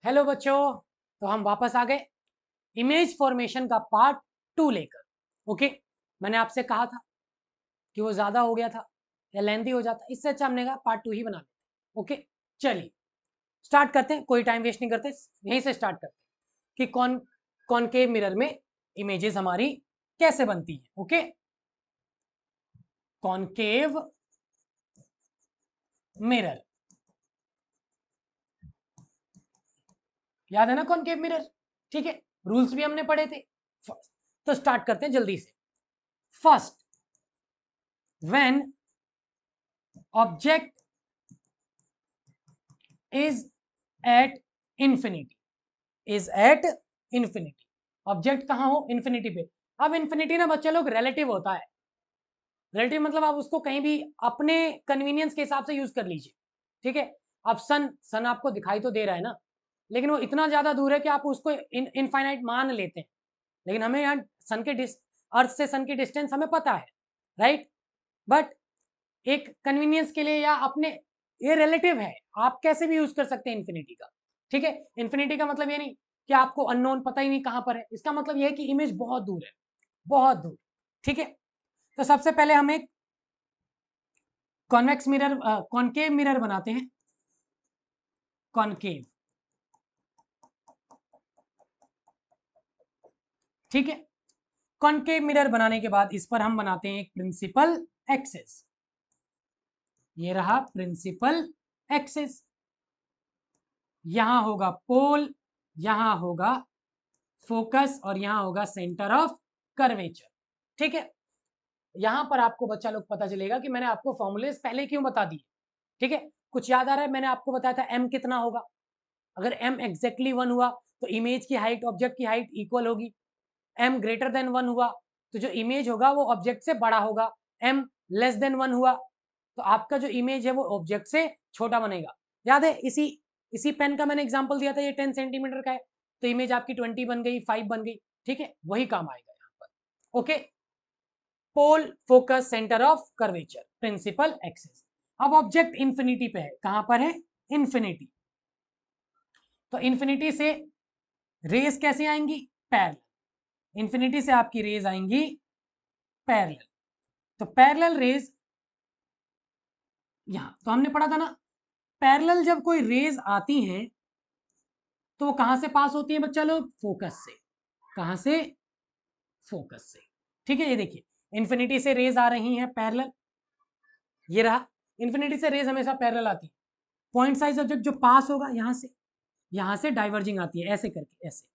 Hello बच्चों, तो हम वापस आ गए इमेज फॉर्मेशन का पार्ट 2 लेकर। ओके, मैंने आपसे कहा था कि वो ज़्यादा हो गया था या लेंथी हो जाता, इससे अच्छा हमने कहा पार्ट 2 ही बना लेते। ओके, चलिए स्टार्ट करते हैं, कोई टाइम वेस्ट नहीं करते, यहीं से स्टार्ट करते हैं कि कॉनकेव मिरर में इमेजेस हमारी कैसे बनती है। ओके, कॉनकेव मिरर, याद है ना कॉनकेव मिरर? ठीक है, रूल्स भी हमने पढ़े थे। तो स्टार्ट करते हैं जल्दी से। First, when object is at infinity, is at infinity, object कहां हो? इंफिनिटी पे। अब इंफिनिटी ना बच्चे लोग रिलेटिव होता है। रिलेटिव मतलब आप उसको कहीं भी अपने कन्वीनियंस के हिसाब से यूज कर लीजिए। ठीक है, अब सन आपको दिखाई तो दे रहा है ना, लेकिन वो इतना ज्यादा दूर है कि आप उसको इनफाइनाइट मान लेते हैं। लेकिन हमें यहाँ सन के अर्थ से सन की डिस्टेंस हमें पता है, राइट? बट एक कन्वीनियंस के लिए या अपने, ये रिलेटिव है, आप कैसे भी यूज कर सकते हैं इन्फिनिटी का। ठीक है, इन्फिनिटी का मतलब ये नहीं कि आपको अननोन पता ही नहीं कहां पर है, इसका मतलब ये है कि इमेज बहुत दूर है, बहुत दूर। ठीक है, तो सबसे पहले हम एक कॉन्वेक्स मिरर, कॉनकेव मिरर बनाते हैं। कॉनकेव, ठीक है, कॉनकेव मिरर बनाने के बाद इस पर हम बनाते हैं एक प्रिंसिपल एक्सिस। ये रहा प्रिंसिपल एक्सिस, यहां होगा पोल, यहां होगा फोकस और यहां होगा सेंटर ऑफ कर्वेचर। ठीक है, यहां पर आपको बच्चा लोग पता चलेगा कि मैंने आपको फॉर्मूलेस पहले क्यों बता दिए। ठीक है, कुछ याद आ रहा है? मैंने आपको बताया था m कितना होगा। अगर m एग्जैक्टली 1 हुआ तो इमेज की हाइट ऑब्जेक्ट की हाइट इक्वल होगी। m ग्रेटर देन 1 हुआ तो जो इमेज होगा वो ऑब्जेक्ट से बड़ा होगा। m लेस देन 1 हुआ तो आपका जो इमेज है वो ऑब्जेक्ट से छोटा बनेगा। याद है? इसी इसी पेन का मैंने एग्जांपल दिया था, ये 10 सेंटीमीटर का है तो इमेज आपकी 20 बन गई, 5 बन गई। ठीक है, वही काम आएगा यहाँ पर। Okay, pole, focus, centre of curvature, principal axis. अब ऑब्जेक्ट इंफिनिटी पे है, कहां पर है? इंफिनिटी। तो इंफिनिटी से रेज कैसे आएंगी? पैरेलल। इंफिनिटी से आपकी रेज आएंगी पैरेलल। तो पैरेलल रेज, यहां तो हमने पढ़ा था ना, पैरेलल जब कोई रेज आती हैं तो वो कहां से पास होती है बच्चा लोग? फोकस से। कहां से? फोकस से। ठीक है, ये देखिए, इंफिनिटी से रेज आ रही हैं पैरेलल, ये रहा। इंफिनिटी से रेज हमेशा पैरेलल आती है। पॉइंट साइज ऑब्जेक्ट जो पास होगा यहां से डाइवर्जिंग आती है, ऐसे करके, ऐसे।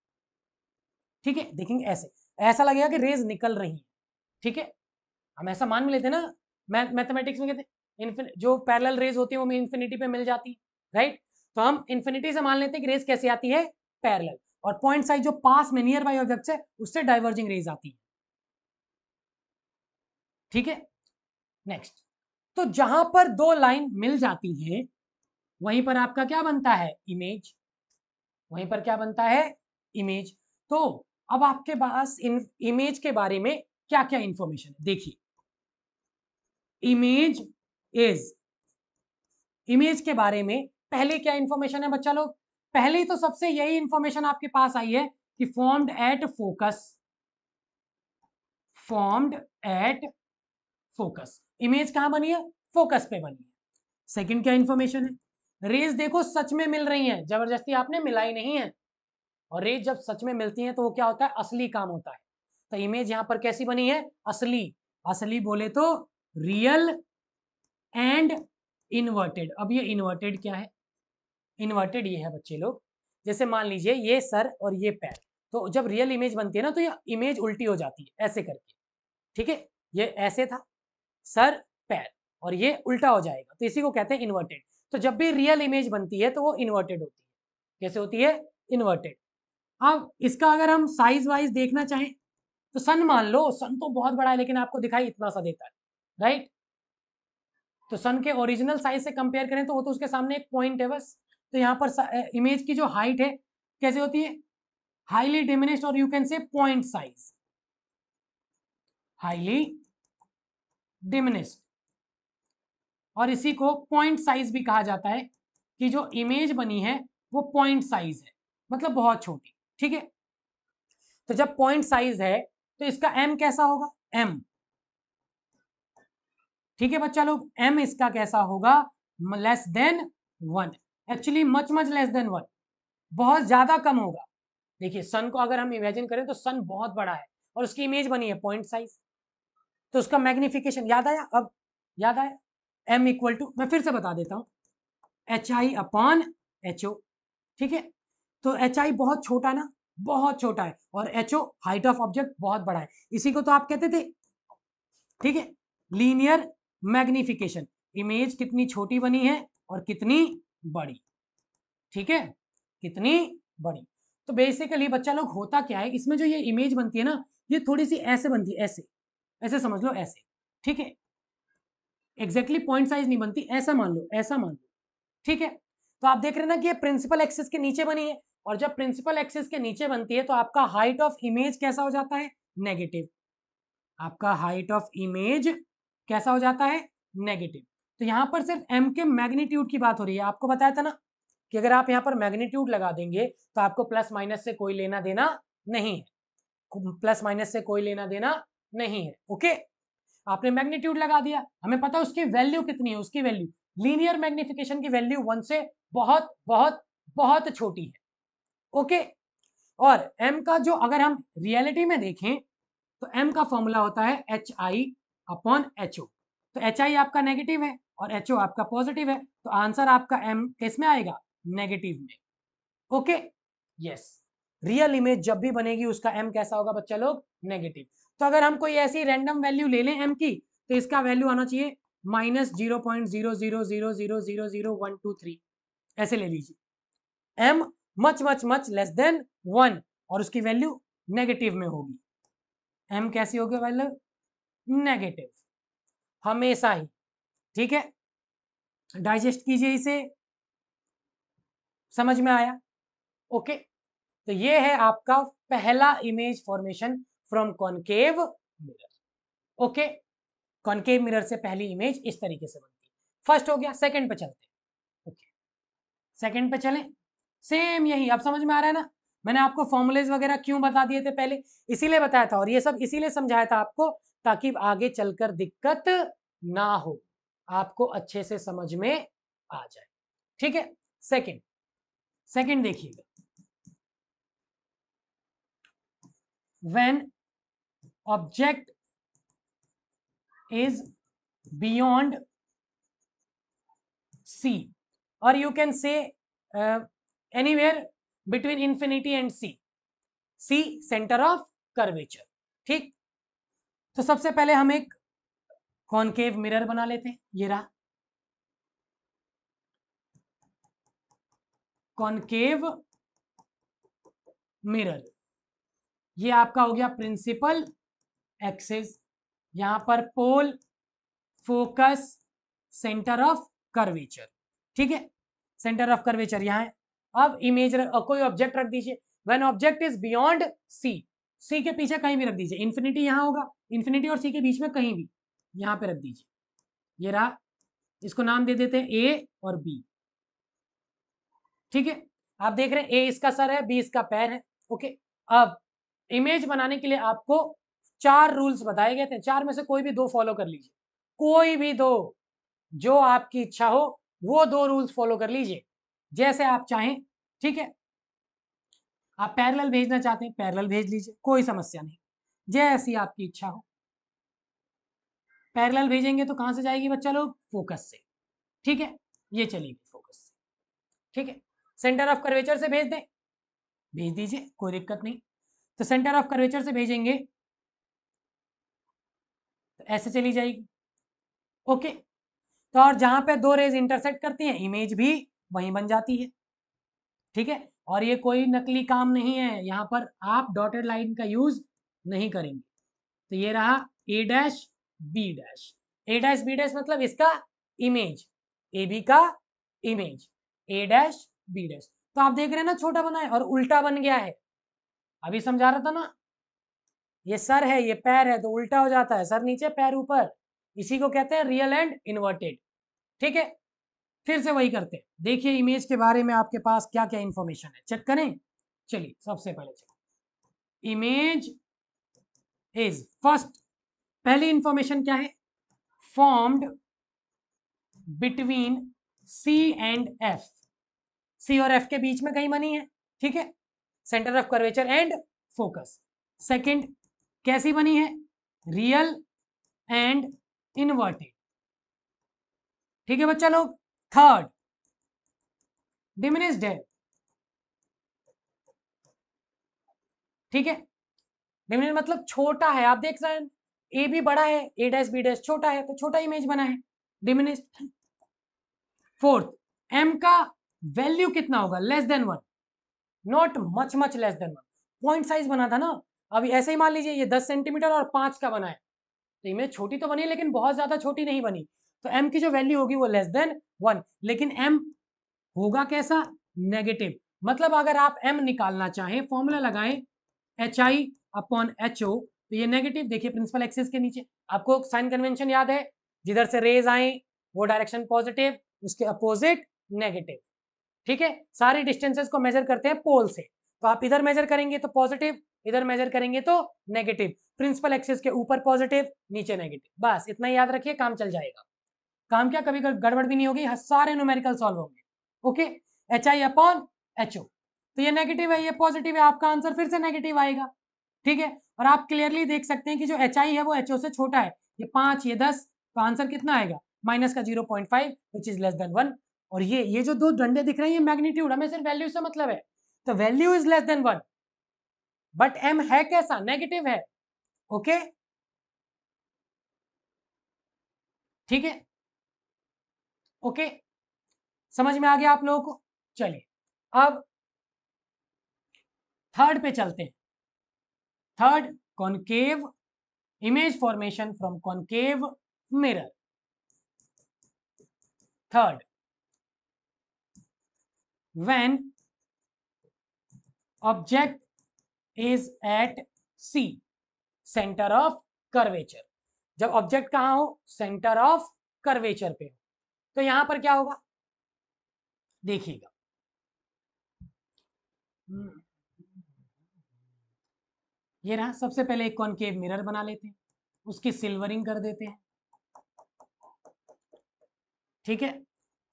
ठीक है, देखेंगे ऐसे, ऐसा लगेगा कि रेज निकल रही है। ठीक है, हम ऐसा मान लेते हैं ना, मैथमेटिक्स में कहते हैं जो पैरेलल रेज होती है वो इंफिनिटी पे मिल जाती है, राइट? तो हम इंफिनिटी से मान लेते हैं कि रेज कैसे आती है? पैरेलल। और पॉइंट साइज जो पास में नियर बाई ऑब्जेक्ट है उससे डाइवर्जिंग रेज आती है। ठीक है, नेक्स्ट, तो जहां पर दो लाइन मिल जाती हैं वहीं पर आपका क्या बनता है? इमेज। वहीं पर क्या बनता है? इमेज। तो अब आपके पास इन इमेज के बारे में क्या क्या इंफॉर्मेशन है देखिए। इमेज इज, इमेज के बारे में पहले क्या इंफॉर्मेशन है बच्चा लोग? पहले तो सबसे यही इंफॉर्मेशन आपके पास आई है कि formed at focus, formed at focus. Image कहां बनी है? फोकस पे बनी है। सेकंड क्या इंफॉर्मेशन है? रेज देखो सच में मिल रही हैं, जबरदस्ती आपने मिलाई नहीं है। और रेज जब सच में मिलती हैं तो वो क्या होता है? असली काम होता है। तो इमेज यहां पर कैसी बनी है? असली। असली बोले तो रियल एंड इन्वर्टेड। अब ये इन्वर्टेड क्या है? इन्वर्टेड ये है बच्चे लोग, जैसे मान लीजिए ये सर और ये पैर, तो जब रियल इमेज बनती है ना तो ये इमेज उल्टी हो जाती है ऐसे करके। ठीक है, ये ऐसे था सर पैर और ये उल्टा हो जाएगा तो इसी को कहते हैं इन्वर्टेड। तो जब भी रियल इमेज बनती है तो वो इन्वर्टेड होती है। कैसे होती है? इन्वर्टेड। अब इसका अगर हम साइज वाइज देखना चाहें तो सन मान लो, सन तो बहुत बड़ा है लेकिन आपको दिखाई इतना सा देता है, राइट? तो सन के ओरिजिनल साइज से कंपेयर करें तो वो तो उसके सामने एक पॉइंट है बस। तो यहाँ पर इमेज की जो हाइट है कैसे होती है? हाईली डिमिनिश्ड, और you can say point size, highly diminished. और इसी को पॉइंट साइज भी कहा जाता है कि जो इमेज बनी है वो पॉइंट साइज है। मतलब बहुत छोटी, ठीक है। तो जब पॉइंट साइज है तो इसका m कैसा होगा, m, ठीक है बच्चा लोग, m इसका कैसा होगा, less than 1, actually much much less than 1, बहुत ज्यादा कम होगा। देखिए सन को अगर हम इमेजिन करें तो सन बहुत बड़ा है और उसकी इमेज बनी है पॉइंट साइज, तो उसका मैग्निफिकेशन याद आया, अब याद आया, m इक्वल टू, मैं फिर से बता देता हूं, H I upon H O, ठीक है। तो एच आई बहुत छोटा ना, बहुत छोटा है, और H O height of object बहुत बड़ा है, इसी को तो आप कहते थे, ठीक है, लीनियर मैग्निफिकेशन, इमेज कितनी छोटी बनी है और कितनी बड़ी, ठीक है, कितनी बड़ी। तो बेसिकली बच्चा लोग होता क्या है, इसमें जो ये इमेज बनती है ना, ये थोड़ी सी ऐसे बनती है, ऐसे, ऐसे समझ लो, ऐसे, ठीक है, एग्जैक्टली पॉइंट साइज नहीं बनती, ऐसा मान लो, ऐसा मान लो, ठीक है। तो आप देख रहे हैं ना कि ये प्रिंसिपल एक्सिस के नीचे बनी है, और जब प्रिंसिपल एक्सिस के नीचे बनती है तो आपका हाइट ऑफ इमेज कैसा हो जाता है, नेगेटिव, आपका हाइट ऑफ इमेज कैसा हो जाता है, नेगेटिव। तो यहां पर सिर्फ m के मैग्नीट्यूड की बात हो रही है, आपको बताया था ना कि अगर आप यहां पर मैग्नीट्यूड लगा देंगे तो आपको प्लस माइनस से कोई लेना देना नहीं है, प्लस माइनस से कोई लेना देना नहीं है, ओके। आपने मैग्नीट्यूड लगा दिया, हमें पता है उसकी वैल्यू कितनी है, उसकी वैल्यू, लीनियर मैग्निफिकेशन की वैल्यू 1 से बहुत बहुत बहुत छोटी है, ओके। और m का जो अगर हम रियलिटी में देखें तो m का फॉर्मूला होता है H I upon H O, तो एच आई आपका नेगेटिव है और एच ओ आपका पॉजिटिव है, तो आंसर आपका m किस में आएगा, नेगेटिव में, ओके, यस। रियल इमेज जब भी बनेगी उसका m कैसा होगा बच्चा लोग, नेगेटिव। तो अगर हम कोई ऐसी रैंडम वैल्यू ले लें m की, तो इसका वैल्यू आना चाहिए -0.000000123, ऐसे ले लीजिए, m much much much less than 1 और उसकी वैल्यू नेगेटिव में होगी, m कैसी होगी वैल्यू, नेगेटिव, हमेशा ही, ठीक है। डाइजेस्ट कीजिए इसे, समझ में आया, ओके। तो ये है आपका पहला image formation from concave mirror, okay. Concave mirror से पहली इमेज इस तरीके से बनती है, फर्स्ट हो गया, सेकंड पे चलते हैं, ओके, सेकंड पे चलें, सेम यही, अब समझ में आ रहा है ना, मैंने आपको फॉर्मूलेज वगैरह क्यों बता दिए थे पहले, इसीलिए बताया था, और ये सब इसीलिए समझाया था आपको ताकि आगे चलकर दिक्कत ना हो, आपको अच्छे से समझ में आ जाए, ठीक है। सेकंड, सेकंड देखिएगा, when object is beyond C, or you can say anywhere between infinity and C centre of curvature, ठीक। तो सबसे पहले हम एक कॉनकेव मिरर बना लेते हैं, ये रहा कॉनकेव मिरर, ये आपका हो गया प्रिंसिपल एक्सिस, यहां पर पोल, फोकस, सेंटर ऑफ कर्वेचर, ठीक है, सेंटर ऑफ कर्वेचर यहां है। अब इमेज कोई ऑब्जेक्ट रख दीजिए, when object is beyond C के पीछे कहीं भी रख दीजिए, इन्फिनिटी यहां होगा, इन्फिनिटी और सी के बीच में कहीं भी यहां पे रख दीजिए, ये रहा, इसको नाम दे देते हैं ए और बी, ठीक है। आप देख रहे हैं ए इसका सर है, बी इसका पैर है, ओके। अब इमेज बनाने के लिए आपको 4 रूल्स बताए गए थे, 4 में से कोई भी 2 फॉलो कर लीजिए, कोई भी 2, जो आपकी इच्छा हो वो 2 रूल्स फॉलो कर लीजिए, जैसे आप चाहें, ठीक है। आप पैरेलल भेजना चाहते हैं पैरेलल भेज लीजिए, कोई समस्या नहीं, जैसी आपकी इच्छा हो। पैरेलल भेजेंगे तो कहां से जाएगी बच्चा लोग, फोकस से, ठीक है, ये चलेगी फोकस से, ठीक है। सेंटर ऑफ कर्वेचर से भेज दें, भेज दीजिए, कोई दिक्कत नहीं। तो सेंटर ऑफ कर्वेचर से भेजेंगे तो ऐसे चली जाएगी, ओके। तो और जहां पे 2 रेज इंटरसेक्ट करती हैं इमेज भी वहीं बन जाती है, ठीक है। और ये कोई नकली काम नहीं है, यहां पर आप डॉटेड लाइन का यूज नहीं करेंगे। तो ये रहा ए डैश बी डैश, ए डैश बी डैश मतलब इसका इमेज, ए बी का इमेज, ए डैश बी डैश। तो आप देख रहे हैं ना छोटा बना है और उल्टा बन गया है, अभी समझा रहा था ना, ये सर है ये पैर है तो उल्टा हो जाता है, सर नीचे पैर ऊपर, इसी को कहते हैं रियल एंड इन्वर्टेड, ठीक है। फिर से वही करते हैं, देखिए इमेज के बारे में आपके पास क्या क्या इंफॉर्मेशन है, चेक करें। चलिए सबसे पहले चलिए, इमेज इज फर्स्ट, पहली इंफॉर्मेशन क्या है, formed between C and F, C और एफ के बीच में कहीं बनी है, ठीक है, centre of curvature and focus. Second कैसी बनी है, रियल एंड इनवर्टेड, ठीक है बच्चा लोग। थर्ड डिमिनिश्ड है, ठीक है, डिमिनिश्ड मतलब छोटा है, आप देख रहे हैं ए भी बड़ा है, ए डैश बी डैश छोटा है, तो छोटा इमेज बना है, डिमिनिश्ड। फोर्थ एम का वैल्यू कितना होगा, less than 1, not much much less than 1, point size बना था ना, अभी ऐसे ही मान लीजिए ये 10 सेंटीमीटर और 5 का बना है, तो इमेज छोटी तो बनी लेकिन बहुत ज्यादा छोटी नहीं बनी, तो m की जो वैल्यू होगी वो लेस देन 1, लेकिन m होगा कैसा, नेगेटिव। मतलब अगर आप m निकालना चाहें, फॉर्मूला लगाएं HI अपॉन HO, तो ये नेगेटिव, देखिए प्रिंसिपल एक्सिस के नीचे, आपको साइन कन्वेंशन याद है, जिधर से रेज आए वो डायरेक्शन पॉजिटिव, उसके अपोजिट नेगेटिव, ठीक है, सारी डिस्टेंसेस को मेजर करते हैं पोल से, तो आप इधर मेजर करेंगे तो पॉजिटिव, इधर मेजर करेंगे तो नेगेटिव, प्रिंसिपल एक्सिस के ऊपर पॉजिटिव नीचे नेगेटिव, बस इतना याद रखिए, काम चल जाएगा। काम क्या, कभी गड़बड़ भी नहीं होगी, सारे न्यूमेरिकल सॉल्व होंगे। ओके, HI अपॉन HO, तो ये नेगेटिव है ये पॉजिटिव है, आपका आंसर फिर से नेगेटिव आएगा, ठीक है। और आप क्लियरली देख सकते हैं कि जो HI है वो HO से छोटा है, ये 5 ये 10, तो आंसर कितना आएगा, माइनस का 0.5 विच इज लेस देन 1। और ये जो दो डंडे दिख रहे हैं ये मैग्नीट्यूड, हमें सिर्फ वैल्यू से मतलब है, तो value is less than 1, but m है कैसा, नेगेटिव है। ओके, ठीक है, ओके, समझ में आ गया आप लोगों को। चलिए अब थर्ड पे चलते हैं। Third, concave image formation from concave mirror. Third, when object is at C, centre of curvature, जब ऑब्जेक्ट कहां हो, सेंटर ऑफ कर्वेचर पे हो, तो यहां पर क्या होगा, देखिएगा, ये रहा, सबसे पहले एक कॉनकेव मिरर बना लेते हैं, उसकी सिल्वरिंग कर देते हैं, ठीक है,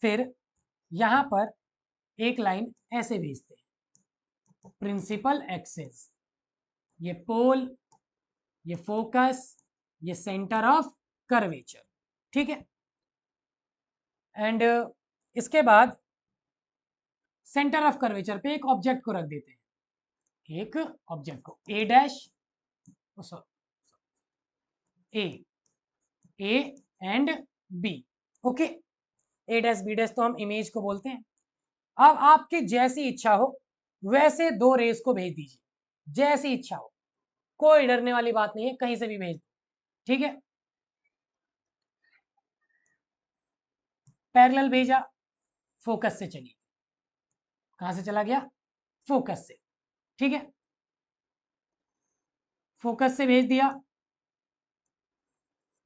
फिर यहां पर एक लाइन ऐसे भेजते हैं, प्रिंसिपल एक्सिस, ये पोल, ये फोकस, ये सेंटर ऑफ कर्वेचर, ठीक है, एंड इसके बाद सेंटर ऑफ कर्वेचर पे एक ऑब्जेक्ट को रख देते हैं, एक ऑब्जेक्ट को A dash, A and B, okay, A dash B dash तो हम इमेज को बोलते हैं। अब आपकी जैसी इच्छा हो वैसे दो रेस को भेज दीजिए, जैसी इच्छा हो, कोई डरने वाली बात नहीं है, कहीं से भी भेज दो, ठीक है, पैरेलल भेजा, फोकस से चलिए, कहां से चला गया, फोकस से, ठीक है, फोकस से भेज दिया,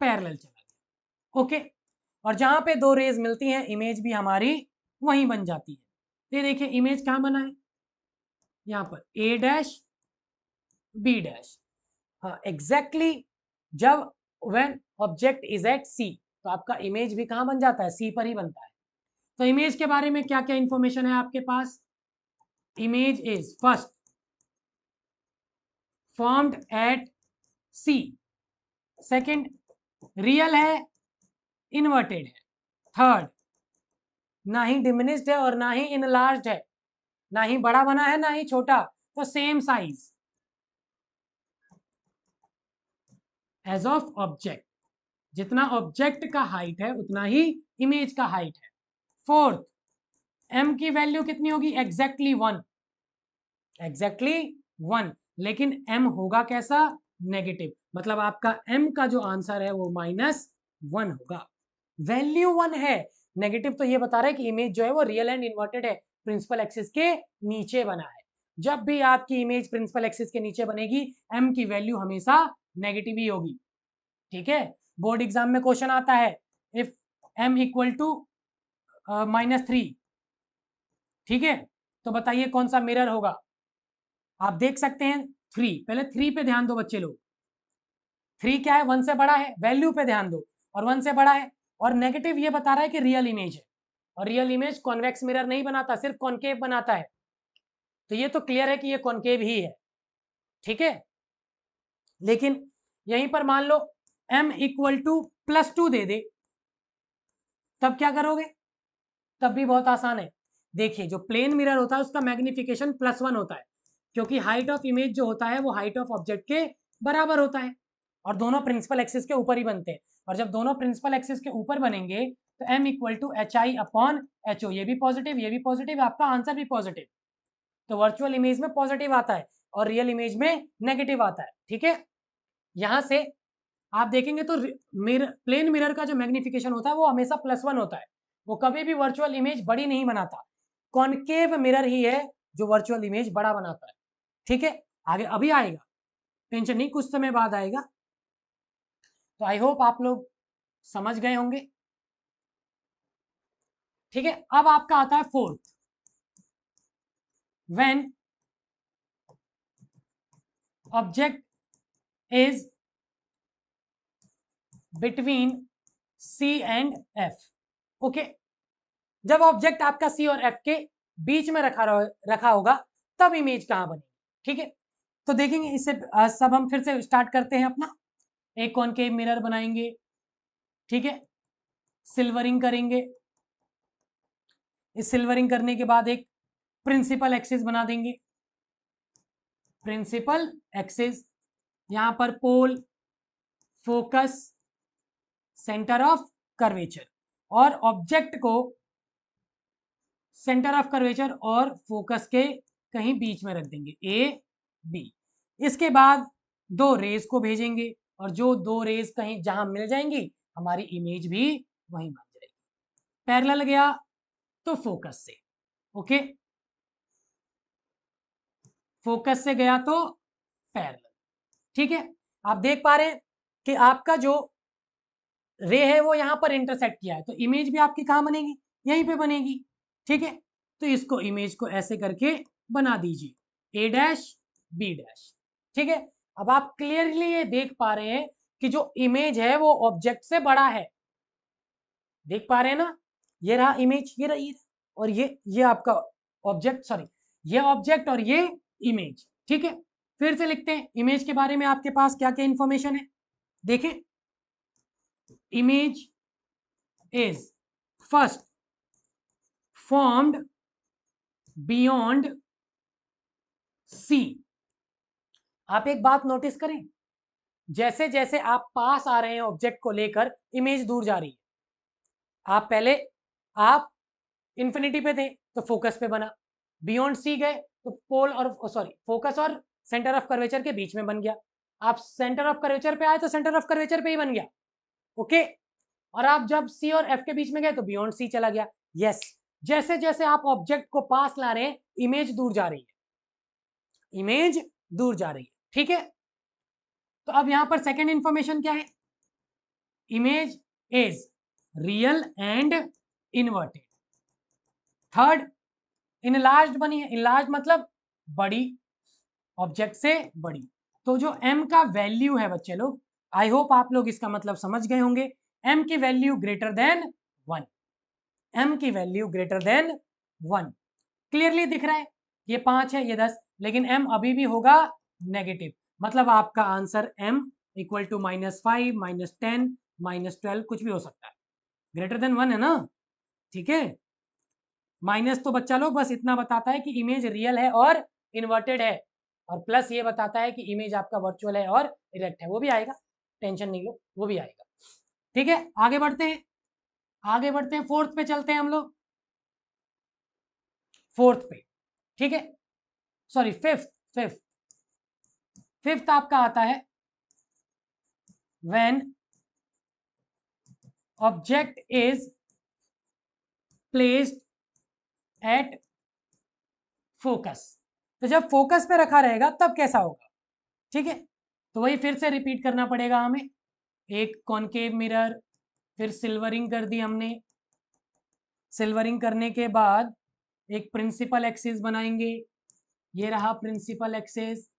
पैरेलल चला गया, ओके, और जहां पे दो रेज मिलती हैं इमेज भी हमारी वहीं बन जाती है। ये देखिए इमेज कहां बना है, यहां पर ए डैश बी डैश, हाँ एग्जैक्टली, जब व्हेन ऑब्जेक्ट इज एट सी, तो आपका इमेज भी कहां बन जाता है, सी पर ही बनता है। तो इमेज के बारे में क्या क्या इंफॉर्मेशन है आपके पास, image is first formed at C, second real है इन्वर्टेड है, थर्ड ना ही डिमिनिश्ड है और ना ही इनलार्ज्ड है, ना ही बड़ा बना है ना ही छोटा, तो same size as of object, जितना ऑब्जेक्ट का हाइट है उतना ही इमेज का हाइट है। फोर्थ, m की वैल्यू कितनी होगी, एग्जैक्टली 1, एग्जैक्टली 1, लेकिन m होगा कैसा, नेगेटिव, मतलब आपका m का जो आंसर है वो -1 होगा, वैल्यू 1 है, नेगेटिव तो ये बता रहा है कि इमेज जो है वो रियल एंड इन्वर्टेड है, प्रिंसिपल एक्सिस के नीचे बना है। जब भी आपकी इमेज प्रिंसिपल एक्सिस के नीचे बनेगी m की वैल्यू हमेशा नेगेटिव ही होगी, ठीक है। बोर्ड एग्जाम में क्वेश्चन आता है, इफ m इक्वल टू -3, ठीक है, तो बताइए कौन सा मिरर होगा, आप देख सकते हैं 3, पहले 3 पे ध्यान दो बच्चे लोग। 3 क्या है, 1 से बड़ा है, वैल्यू पे ध्यान दो, और 1 से बड़ा है, और नेगेटिव ये बता रहा है कि रियल इमेज है, और रियल इमेज कॉन्वेक्स मिरर नहीं बनाता, सिर्फ कॉन्केव बनाता है। तो ये तो क्लियर है कि ये कॉन्केव ही है, ठीक है। लेकिन यहीं पर मान लो m इक्वल टू +2 दे दे, तब क्या करोगे? तब भी बहुत आसान है। देखिए जो प्लेन मिरर होता है उसका मैग्निफिकेशन +1 होता है, क्योंकि हाइट ऑफ इमेज जो होता है वो हाइट ऑफ ऑब्जेक्ट के बराबर होता है, और दोनों प्रिंसिपल एक्सिस के ऊपर ही बनते हैं। और जब दोनों प्रिंसिपल एक्सिस के ऊपर बनेंगे तो m इक्वल टू HI/HO, ये भी पॉजिटिव, ये भी पॉजिटिव, आपका आंसर भी पॉजिटिव। तो वर्चुअल इमेज में पॉजिटिव आता है और रियल इमेज में नेगेटिव आता है, ठीक है। यहां से आप देखेंगे तो प्लेन मिरर का जो मैग्निफिकेशन होता है वो हमेशा +1 होता है, वो कभी भी वर्चुअल इमेज बड़ी नहीं बनाता। कॉनकेव मिरर ही है जो वर्चुअल इमेज बड़ा बनाता है, ठीक है। आगे अभी आएगा, टेंशन नहीं, कुछ समय बाद आएगा। तो आई होप आप लोग समझ गए होंगे, ठीक है। अब आपका आता है fourth, when object is between C and F, okay. जब ऑब्जेक्ट आपका C और F के बीच में रखा होगा तब इमेज कहां बनेगी, ठीक है। तो देखेंगे इससे सब हम फिर से स्टार्ट करते हैं अपना। एक कॉनकेव मिरर बनाएंगे, ठीक है, सिल्वरिंग करेंगे। इस सिल्वरिंग करने के बाद एक प्रिंसिपल एक्सिस बना देंगे, प्रिंसिपल एक्सिस, यहां पर पोल, फोकस, सेंटर ऑफ कर्वेचर, और ऑब्जेक्ट को सेंटर ऑफ कर्वेचर और फोकस के कहीं बीच में रख देंगे, ए बी। इसके बाद दो रेज को भेजेंगे, और जो दो रेज कहीं जहां मिल जाएंगी हमारी इमेज भी वहीं बन जाएगी। पैरेलल गया तो फोकस से, ओके, फोकस से गया तो पैरेलल, ठीक है। आप देख पा रहे हैं कि आपका जो रे है वो यहां पर इंटरसेक्ट किया है, तो इमेज भी आपकी कहां बनेगी, यहीं पे बनेगी, ठीक है। तो इसको इमेज को ऐसे करके बना दीजिए, A डैश B डैश, ठीक है। अब आप क्लियरली ये देख पा रहे हैं कि जो इमेज है वो ऑब्जेक्ट से बड़ा है, देख पा रहे हैं ना। ये रहा इमेज, ये रही, और ये आपका ऑब्जेक्ट, सॉरी, ये ऑब्जेक्ट और ये इमेज, ठीक है। फिर से लिखते हैं इमेज के बारे में आपके पास क्या क्या इंफॉर्मेशन है, देखें। Image is first formed beyond C। आप एक बात नोटिस करें, जैसे जैसे आप पास आ रहे हैं ऑब्जेक्ट को लेकर इमेज दूर जा रही है। आप पहले आप इंफिनिटी पे थे तो फोकस पे बना, बियॉन्ड सी गए तो पोल और सॉरी फोकस और सेंटर ऑफ कर्वेचर के बीच में बन गया। आप सेंटर ऑफ कर्वेचर पे आए तो सेंटर ऑफ कर्वेचर पे ही बन गया, ओके। और आप जब सी और एफ के बीच में गए तो बियॉन्ड सी चला गया, यस। जैसे जैसे आप ऑब्जेक्ट को पास ला रहे हैं इमेज दूर जा रही है, इमेज दूर जा रही है, ठीक है। तो अब यहां पर सेकेंड इंफॉर्मेशन क्या है, image is real and inverted. Third, enlarge बनी है, इनलार्ज मतलब बड़ी, ऑब्जेक्ट से बड़ी। तो जो m का वैल्यू है बच्चे लोग, आई होप आप लोग इसका मतलब समझ गए होंगे, m की वैल्यू ग्रेटर देन 1, m की वैल्यू ग्रेटर देन 1। क्लियरली दिख रहा है, ये 5 है, ये 10, लेकिन m अभी भी होगा नेगेटिव, मतलब आपका आंसर m इक्वल टू -5, -10, -12 कुछ भी हो सकता है, ग्रेटर देन 1 है ना, ठीक है। माइनस तो बच्चा लोग बस इतना बताता है कि इमेज रियल है और इन्वर्टेड है, और प्लस ये बताता है कि इमेज आपका वर्चुअल है और इरेक्ट है, वो भी आएगा, टेंशन नहीं लो, वो भी आएगा, ठीक है। आगे बढ़ते हैं, आगे बढ़ते हैं, फोर्थ पे चलते हैं हम लोग, फोर्थ पे, ठीक है, सॉरी फिफ्थ, फिफ्थ, फिफ्थ आपका आता है when object is placed at focus. तो जब फोकस पे रखा रहेगा तब कैसा होगा, ठीक है। तो वही फिर से रिपीट करना पड़ेगा हमें, एक कॉनकेव मिरर, फिर सिल्वरिंग कर दी हमने, सिल्वरिंग करने के बाद एक प्रिंसिपल एक्सिस बनाएंगे, ये रहा प्रिंसिपल एक्सिस,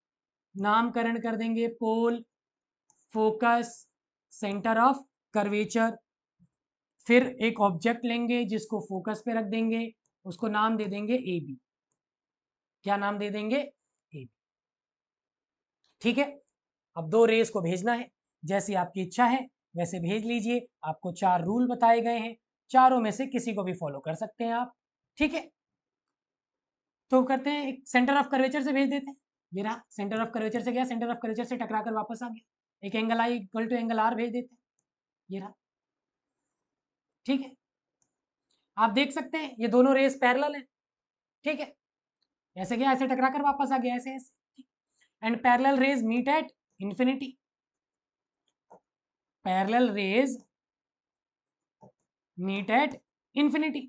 नामकरण कर देंगे पोल, फोकस, सेंटर ऑफ कर्वेचर। फिर एक ऑब्जेक्ट लेंगे जिसको फोकस पे रख देंगे, उसको नाम दे देंगे ए बी। क्या नाम दे देंगे? A B. ठीक है, अब दो रेस को भेजना है, जैसी आपकी इच्छा है वैसे भेज लीजिए। आपको 4 रूल बताए गए हैं, चारों में से किसी को भी फॉलो कर सकते हैं आप। ठीक है, तो करते हैं, एक सेंटर ऑफ कर्वेचर से भेज देते हैं। ये रहा सेंटर ऑफ कर्वेचर से गया, सेंटर ऑफ कर्वेचर से टकरा कर वापस आ गया। एक angle I equal to angle R भेज देते हैं। ये रहा। ठीक है, आप देख सकते हैं ये दोनों रेस पैरेलल है। ठीक है, ऐसे गया, ऐसे टकरा कर वापस आ गया, ऐसे ऐसे। And parallel rays meet at infinity. Parallel rays meet at infinity.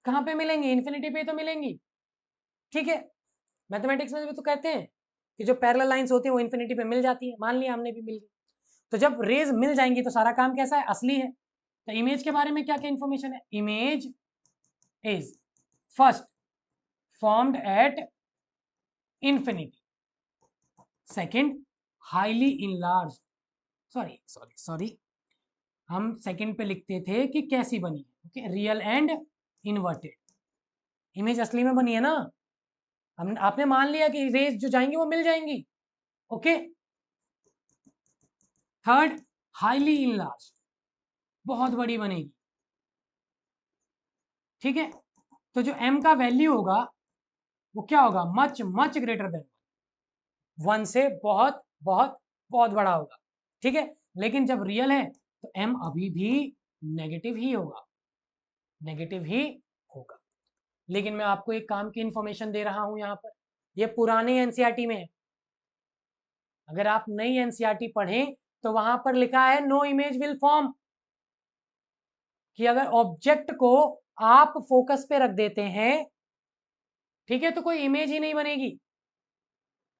कहां पे मिलेंगी? इंफिनिटी पे तो मिलेंगी। ठीक है, मैथमेटिक्स में भी तो कहते हैं कि जो पैरेलल लाइंस होती है वो इंफिनिटी पे मिल जाती है। मान लिया हमने भी मिल गई, तो जब रेज मिल जाएंगी तो सारा काम कैसा है? असली है। तो इमेज के बारे में क्या क्या इंफॉर्मेशन है? Image is first formed at infinity, second highly enlarge, sorry हम सेकंड पे लिखते थे कि कैसी बनी है। Okay, real and inverted. Image असली में बनी है ना, हम आपने मान लिया कि रेज जो जाएंगी वो मिल जाएंगी। ओके, थर्ड हाईली इनलार्ज, बहुत बड़ी बनेगी। ठीक है, तो जो m का वैल्यू होगा वो क्या होगा? मच मच ग्रेटर देन 1 से बहुत बहुत बहुत बड़ा होगा। ठीक है, लेकिन जब रियल है तो m अभी भी नेगेटिव ही होगा, नेगेटिव ही होगा। लेकिन मैं आपको एक काम की इंफॉर्मेशन दे रहा हूं यहां पर, ये पुराने एनसीईआरटी में है। अगर आप नई एनसीईआरटी पढ़ें तो वहां पर लिखा है नो इमेज विल फॉर्म, कि अगर ऑब्जेक्ट को आप फोकस पे रख देते हैं, ठीक है, तो कोई इमेज ही नहीं बनेगी।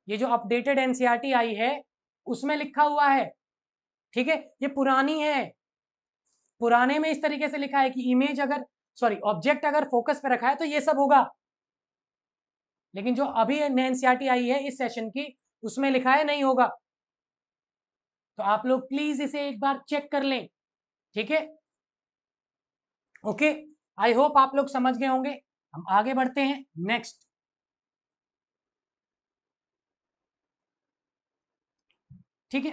ये जो अपडेटेड एनसीईआरटी आई है उसमें लिखा हुआ है। ठीक है, ये पुरानी है, पुराने में इस तरीके से लिखा है कि इमेज अगर ऑब्जेक्ट अगर फोकस पे रखा है तो ये सब होगा। लेकिन जो अभी एनसीईआरटी आई है इस सेशन की, उसमें लिखा है नहीं होगा। तो आप लोग प्लीज इसे एक बार चेक कर लें। ठीक है, ओके, आई होप आप लोग समझ गए होंगे। हम आगे बढ़ते हैं नेक्स्ट। ठीक है,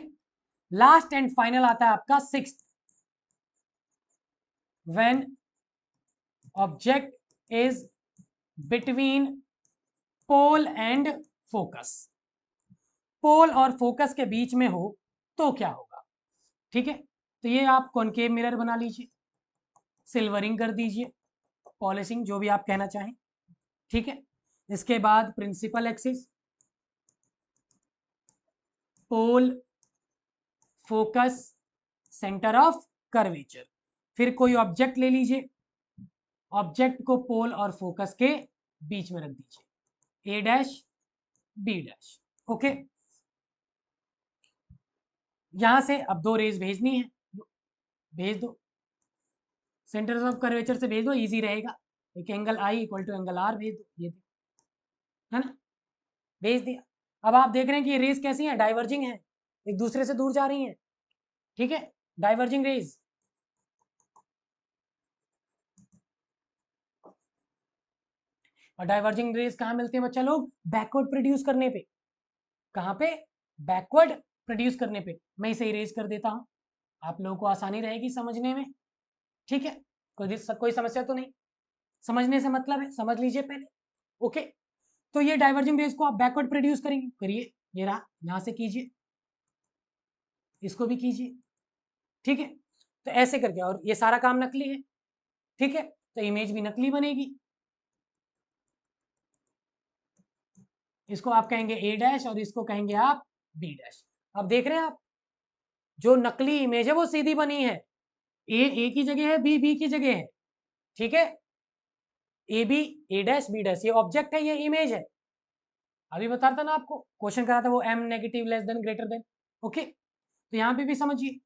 लास्ट एंड फाइनल आता है आपका 6th, when object is between pole and focus. Pole और फोकस के बीच में हो तो क्या होगा? ठीक है, तो ये आप कॉनकेव मिरर बना लीजिए, सिल्वरिंग कर दीजिए, पॉलिशिंग, जो भी आप कहना चाहें। ठीक है, इसके बाद principal axis, pole, focus, centre of curvature. फिर कोई ऑब्जेक्ट ले लीजिए, ऑब्जेक्ट को पोल और फोकस के बीच में रख दीजिए, ए डैश बी डैश। ओके, यहां से अब दो रेज भेजनी है, भेज दो। सेंटर ऑफ कर्वेचर से भेज दो, इजी रहेगा। एक angle I equal to angle R भेज दो, ये है ना, भेज दिया। अब आप देख रहे हैं कि ये रेज कैसी है? डाइवर्जिंग है, एक दूसरे से दूर जा रही हैं। ठीक है, डाइवर्जिंग रेज। और डाइवर्जिंग रेज कहाँ मिलते हैं बच्चा लोग? बैकवर्ड प्रोड्यूस करने पे। कहाँ पे? बैकवर्ड प्रोड्यूस करने पे। मैं इसे इरेज कर देता हूं, आप लोगों को आसानी रहेगी समझने में। ठीक है, कोई समस्या तो नहीं? समझने से मतलब है, समझ लीजिए पहले। ओके, तो ये डाइवर्जिंग रेज को आप बैकवर्ड प्रोड्यूस करेंगे, करिए। ये रहा, यहां से कीजिए, इसको भी कीजिए। ठीक है, तो ऐसे करके, और ये सारा काम नकली है। ठीक है, तो इमेज भी नकली बनेगी। इसको आप कहेंगे ए डैश और इसको कहेंगे आप बी डैश। अब देख रहे हैं आप, जो नकली इमेज है वो सीधी बनी है, ए की जगह है, बी की जगह है। ठीक है, A B, A dash B dash, ये ऑब्जेक्ट है, ये इमेज है। अभी बता था ना आपको, क्वेश्चन करा था वो M negative less than greater than. Okay, तो यहां पे भी समझिए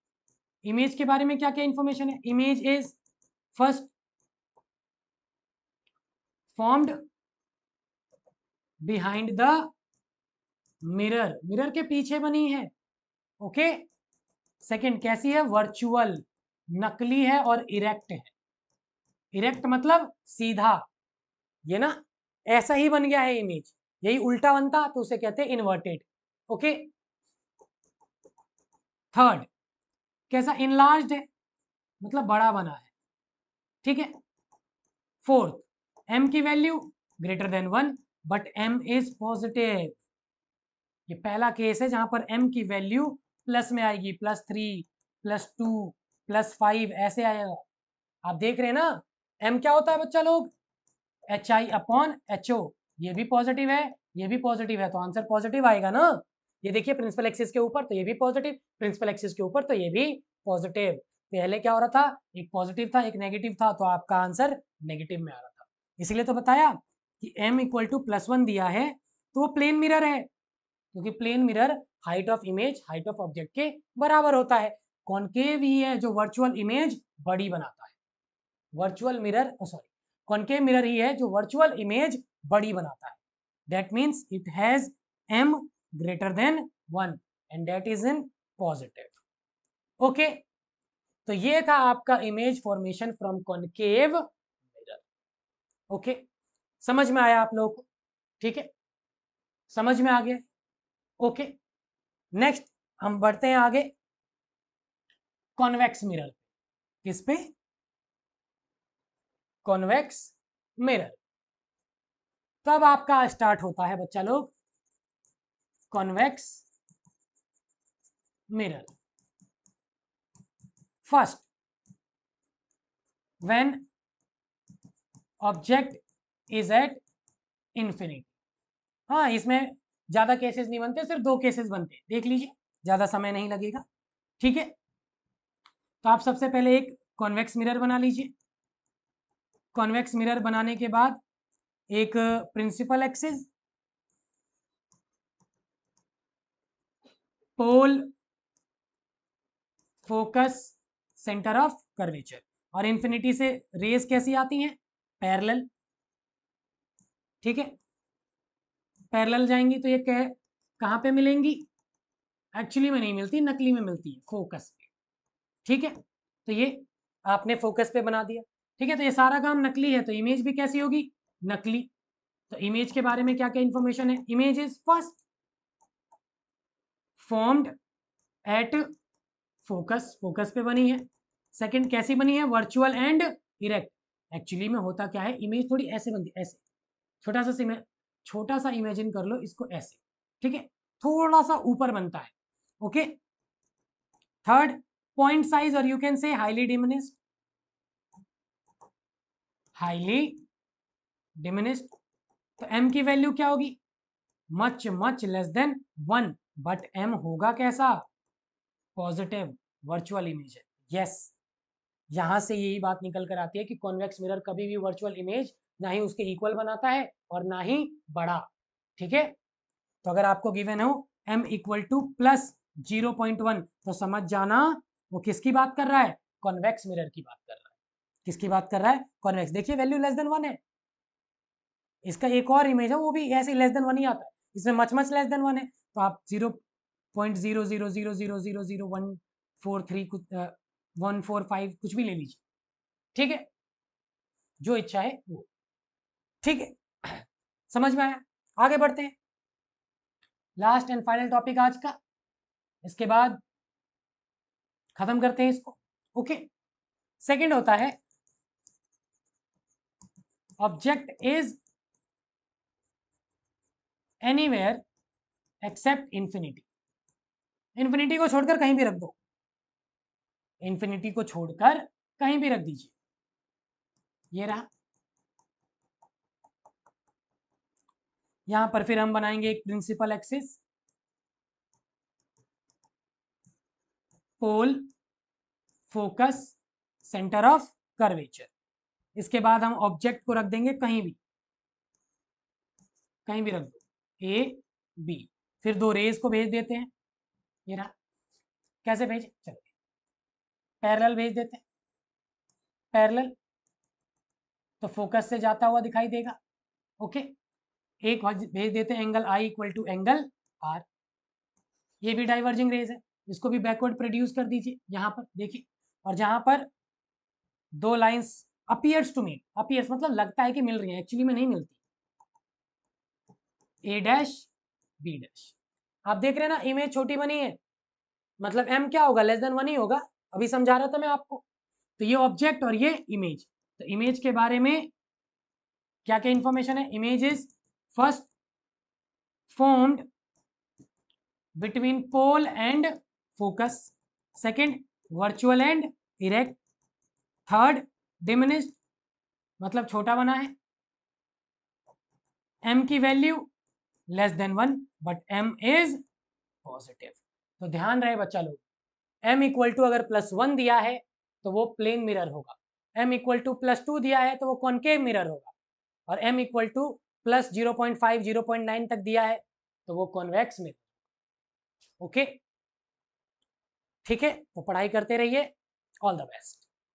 इमेज के बारे में क्या क्या इंफॉर्मेशन है। Image is first formed behind the mirror, mirror के पीछे बनी है। ओके। सेकंड कैसी है, वर्चुअल, नकली है और इरेक्ट है। इरेक्ट मतलब सीधा, ये ना ऐसा ही बन गया है इमेज, यही उल्टा बनता तो उसे कहते हैं इन्वर्टेड। ओके। थर्ड कैसा, इनलार्ज्ड है मतलब बड़ा बना है। ठीक है। फोर्थ m की value greater than 1 but m is positive. ये पहला केस है जहां पर m की वैल्यू प्लस में आएगी, +3 +2 +5 ऐसे आएगा। आप देख रहे हैं ना, m क्या होता है बच्चा लोग, HI/HO। ये भी पॉजिटिव है, ये भी पॉजिटिव है, तो आंसर पॉजिटिव आएगा ना। ये देखिए प्रिंसिपल एक्सिस के ऊपर तो ये भी पॉजिटिव, प्रिंसिपल एक्सिस के ऊपर तो ये भी पॉजिटिव। पहले क्या हो रहा था, एक पॉजिटिव था एक नेगेटिव था, तो आपका आंसर नेगेटिव में आ रहा था। इसीलिए तो बताया कि m = +1 दिया है तो वो प्लेन मिरर है, क्योंकि plane mirror height of image height of object के बराबर होता है। कॉनकेव ही है जो वर्चुअल इमेज बड़ी बनाता है। Virtual mirror, sorry, concave mirror ही है जो वर्चुअल इमेज बड़ी बनाता है। That means it has m greater than 1 and that is in positive. Okay. तो ये था आपका image formation from concave mirror. Okay, समझ में आया आप लोगों को? ठीक है, समझ में आ गया? ओके। नेक्स्ट हम बढ़ते हैं आगे, कॉन्वेक्स मिरर। किस पे? Convex mirror. तब आपका स्टार्ट होता है बच्चा लोग convex mirror. First, when object is at infinity. हाँ, इसमें ज्यादा केसेस नहीं बनते, सिर्फ 2 केसेस बनते हैं, देख लीजिए, ज्यादा समय नहीं लगेगा। ठीक है, तो आप सबसे पहले एक कॉन्वेक्स मिरर बना लीजिए। कॉन्वेक्स मिरर बनाने के बाद एक principal axis, pole, focus, centre of curvature. और इंफिनिटी से रेज कैसी आती हैं, पैरेलल। ठीक है, पैरेलल जाएंगी तो ये कहाँ पे मिलेंगी, एक्चुअली में नहीं मिलती, नकली में मिलती है, फोकस पे। ठीक है, तो ये आपने फोकस पे बना दिया। ठीक है, तो ये सारा काम नकली है, तो इमेज भी कैसी होगी, नकली। तो इमेज के बारे में क्या क्या इंफॉर्मेशन है, image is first formed at focus, focus पे बनी है। सेकंड कैसी बनी है, वर्चुअल एंड इरेक्ट। एक्चुअली में होता क्या है, इमेज थोड़ी ऐसे बनती है, ऐसे छोटा सा इमेजिन कर लो इसको ऐसे। ठीक है, थोड़ा सा ऊपर बनता है। ओके। थर्ड, पॉइंट साइज और you can say highly diminished, highly diminished. तो m की वैल्यू क्या होगी, much much less than 1, but m होगा कैसा, पॉजिटिव, वर्चुअल इमेज है। यस, यहां से यही बात निकल कर आती है कि कॉन्वेक्स मिरर कभी भी वर्चुअल इमेज ना ही उसके इक्वल बनाता है और ना ही बड़ा। ठीक है, तो अगर आपको गिवन हो m = +0.1 तो समझ जाना वो किसकी बात कर रहा है, कॉन्वेक्स मिरर की बात कर रहा है। किसकी बात कर रहा है, कॉन्वेक्स। देखिए वैल्यू लेस देन 1 है। इसका एक और इमेज है, वो भी ऐसे लेस देन 1 ही आता है, इसमें मच मच लेस देन 1 है, तो आप 0.000000143 कुछ 145 कुछ भी ले लीजिए। ठीक है, जो इच्छा है वो। ठीक है, समझ में आया? आगे बढ़ते हैं, लास्ट एंड फाइनल टॉपिक आज का, इसके बाद खत्म करते हैं इसको। ओके। सेकंड होता है object is anywhere except infinity. Infinity को छोड़कर कहीं भी रख दो, इंफिनिटी को छोड़कर कहीं भी रख दीजिए। ये रहा, यहां पर फिर हम बनाएंगे एक principal axis, pole, focus, centre of curvature. इसके बाद हम ऑब्जेक्ट को रख देंगे कहीं भी, कहीं भी रख दो, ए बी। फिर 2 रेज को भेज देते हैं, ये रहा। कैसे भेजे, चलो पैरेलल भेज देते हैं, पैरेलल तो फोकस से जाता हुआ दिखाई देगा। ओके, एक भेज देते हैं angle I equal to angle R, ये भी डाइवर्जिंग रेज है, इसको भी बैकवर्ड प्रोड्यूस कर दीजिए यहाँ पर देखिए। और जहां पर दो lines appears to meet, appears मतलब लगता है कि मिल रही है, एक्चुअली में नहीं मिलती, ए डैश बी डैश। आप देख रहे हैं ना इमेज छोटी बनी है, मतलब एम क्या होगा, लेस देन 1 ही होगा, अभी समझा रहा था मैं आपको। तो ये ऑब्जेक्ट और ये इमेज, तो इमेज के बारे में क्या क्या इंफॉर्मेशन है, image is first formed between pole and focus, second virtual and erect, third diminished मतलब छोटा बना है, m की value less than 1 but m is positive. तो ध्यान रहे बच्चा लोग, m इक्वल टू अगर +1 दिया है तो वो प्लेन मिरर होगा, m इक्वल टू +2 दिया है तो वो कॉनकेव मिरर होगा, और m इक्वल टू +0.5 0.9 तक दिया है तो वो कॉन्वेक्स मिरर। ओके ठीक है, तो पढ़ाई करते रहिए, ऑल द बेस्ट।